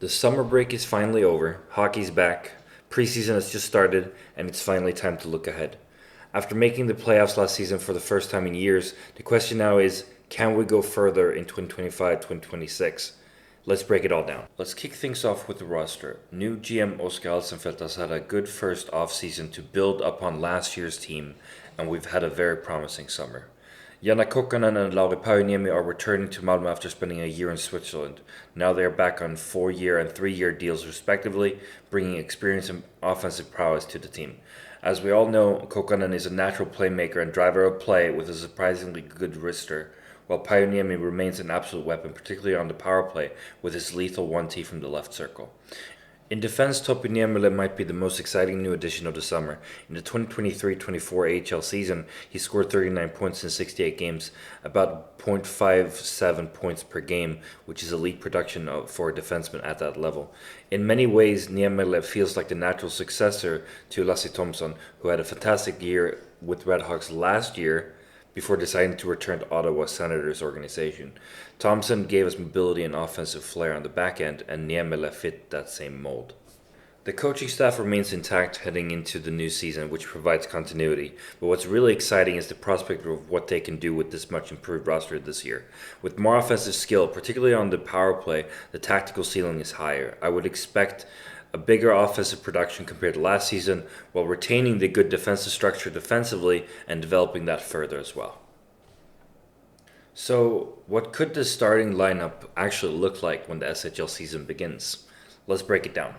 The summer break is finally over, hockey's back, preseason has just started, and it's finally time to look ahead. After making the playoffs last season for the first time in years, the question now is, can we go further in 2025 2026? Let's break it all down. Let's kick things off with the roster. New GM Oskar Alsenfelt has had a good first offseason to build upon last year's team, and we've had a very promising summer. Jana Kokkonen and Lauri Pauniemi are returning to Malmö after spending a year in Switzerland. Now they are back on 4-year and 3-year deals respectively, bringing experience and offensive prowess to the team. As we all know, Kokkonen is a natural playmaker and driver of play with a surprisingly good wrister, while Pauniemi remains an absolute weapon, particularly on the power play with his lethal 1T from the left circle. In defense, Topi Niemela might be the most exciting new addition of the summer. In the 2023-24 AHL season, he scored 39 points in 68 games, about 0.57 points per game, which is elite production for a defenseman at that level. In many ways, Niemela feels like the natural successor to Lassi Thomson, who had a fantastic year with Redhawks last year before deciding to return to Ottawa Senators organization. Thompson gave us mobility and offensive flair on the back end, and Niemela fit that same mold. The coaching staff remains intact heading into the new season, which provides continuity. But what's really exciting is the prospect of what they can do with this much improved roster this year. With more offensive skill, particularly on the power play, the tactical ceiling is higher. I would expect a bigger offensive production compared to last season, while retaining the good defensive structure defensively and developing that further as well. So, what could the starting lineup actually look like when the SHL season begins? Let's break it down.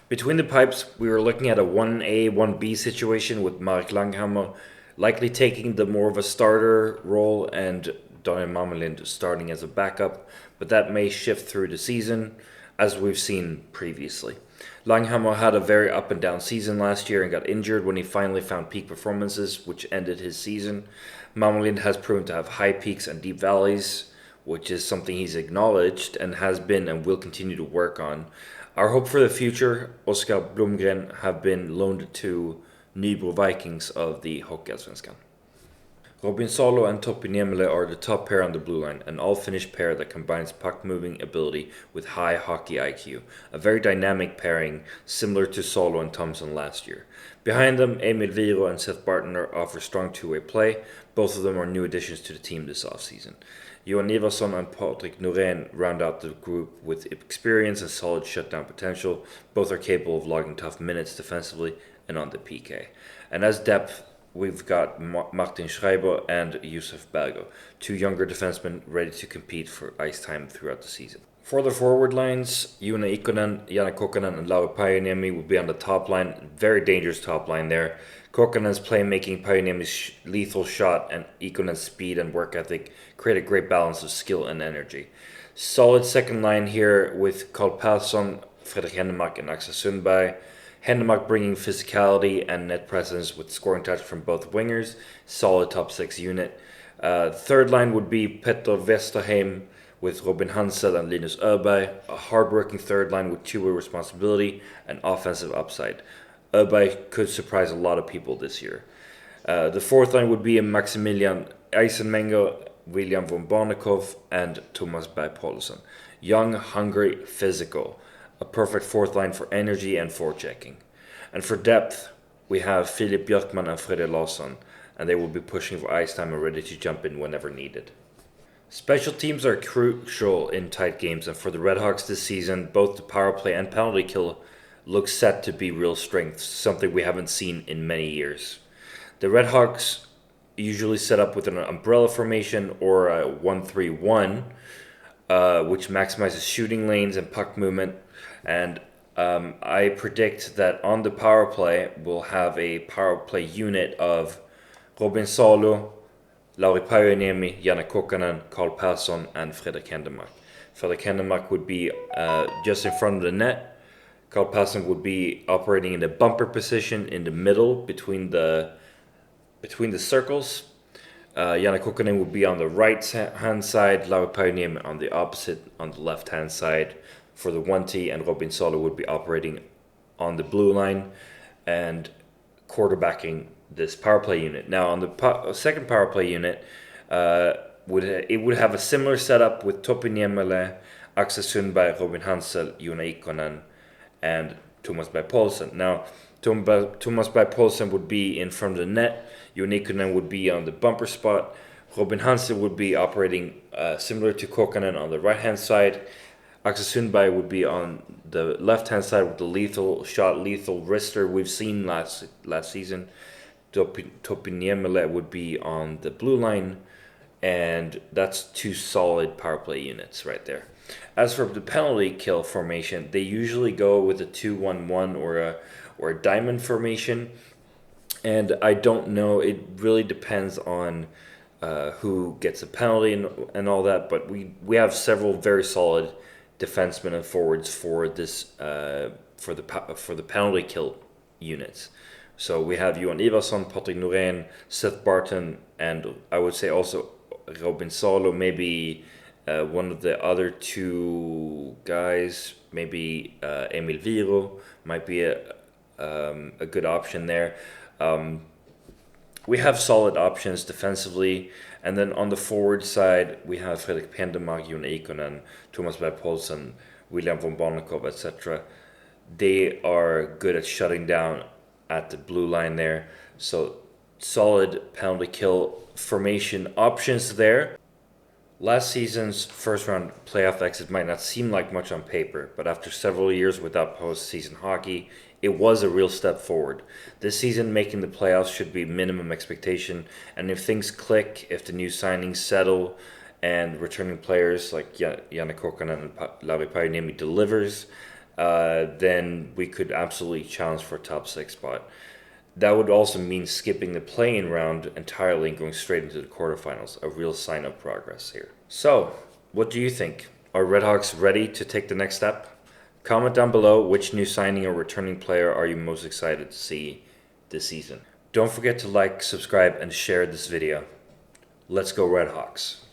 Between the pipes, we were looking at a 1A, 1B situation with Mark Langhammer likely taking the more of a starter role and Daniel Mamelind starting as a backup, but that may shift through the season, as we've seen previously. Langhammer had a very up and down season last year and got injured when he finally found peak performances, which ended his season. Mamelind has proven to have high peaks and deep valleys, which is something he's acknowledged and has been and will continue to work on. Our hope for the future, Oskar Blomgren, have been loaned to Nybro Vikings of the Hockeyallsvenskan. Robin Salo and Topi Niemela are the top pair on the blue line, an all-Finnish pair that combines puck-moving ability with high hockey IQ. A very dynamic pairing, similar to Salo and Thompson last year. Behind them, Emil Viro and Seth Bartner offer strong two-way play. Both of them are new additions to the team this offseason. Johan Ivarsson and Patrik Norén round out the group with experience and solid shutdown potential. Both are capable of logging tough minutes defensively and on the PK. And as depth, we've got Martin Schreiber and Yusuf Bergo, two younger defensemen ready to compete for ice time throughout the season. For the forward lines, Joona Ikonen, Jana Kokkonen, and Lauri Pauniemi will be on the top line. Very dangerous top line there. Kokkonen's playmaking, Pauniemi's lethal shot, and Ikonen's speed and work ethic create a great balance of skill and energy. Solid second line here with Carl Persson, Fredrik Hennemark, and Axel Sundberg. Hennemark bringing physicality and net presence with scoring touch from both wingers. Solid top six unit. Third line would be Petter Westerheim with Robin Hansel and Linus Öberg. A hardworking third line with two-way responsibility and offensive upside. Öberg could surprise a lot of people this year. The fourth line would be Maximilian Eisenmenger, William von Barnekow, and Thomas Berg Paulsen. Young, hungry, physical. A perfect fourth line for energy and forechecking. And for depth, we have Filip Björkman and Fredrik Larsson, and they will be pushing for ice time and ready to jump in whenever needed. Special teams are crucial in tight games, and for the Redhawks this season, both the power play and penalty kill look set to be real strengths, something we haven't seen in many years. The Redhawks usually set up with an umbrella formation or a 1-3-1, which maximizes shooting lanes and puck movement. And I predict that on the power play, we'll have a power play unit of Robin Salo, Lauri Pauniemi, Jana Kokkonen, Carl Persson, and Fredrik Hennemark. Fredrik Hennemark would be just in front of the net. Carl Persson would be operating in the bumper position in the middle between the circles. Jana Kokkonen would be on the right-hand side, Lauri Pauniemi on the opposite, on the left-hand side for the 1T, and Robin Salo would be operating on the blue line and quarterbacking this power play unit. Now, on the second power play unit, it would have a similar setup with Topi Niemela Axel Sundberg, Robin Hansel, Jona Ikonen, and Thomas Berg Poulsen. Now, Thomas Berg Poulsen would be in front of the net, Jona Ikonen would be on the bumper spot, Robin Hansel would be operating similar to Kokkonen on the right-hand side, Axel Sundberg would be on the left-hand side with the lethal shot, lethal wrister we've seen last season. Topi Niemela would be on the blue line, and that's two solid power play units right there. As for the penalty kill formation, they usually go with a 2-1-1 or a diamond formation, and I don't know. It really depends on who gets a penalty and all that. But we have several very solid defensemen and forwards for this for the penalty kill units. So we have Johan Ivarsson, Patrick Norén, Seth Barton, and I would say also Robin Salo, maybe one of the other two guys, maybe Emil Viro might be a good option there. We have solid options defensively, and then on the forward side we have Fredrik Pendemark, Jona Ikonen, Thomas Berg Poulsen, William von Barnekow, etc. They are good at shutting down at the blue line there, so solid penalty kill formation options there. Last season's first round playoff exit might not seem like much on paper, but after several years without postseason hockey, it was a real step forward. This season, making the playoffs should be minimum expectation, and if things click, if the new signings settle, and returning players like Janne Kokkonen and Lauri Pajuniemi delivers, then we could absolutely challenge for a top 6 spot. That would also mean skipping the play-in round entirely and going straight into the quarterfinals, a real sign of progress here. So, what do you think? Are Redhawks ready to take the next step? Comment down below which new signing or returning player are you most excited to see this season. Don't forget to like, subscribe, and share this video. Let's go Redhawks!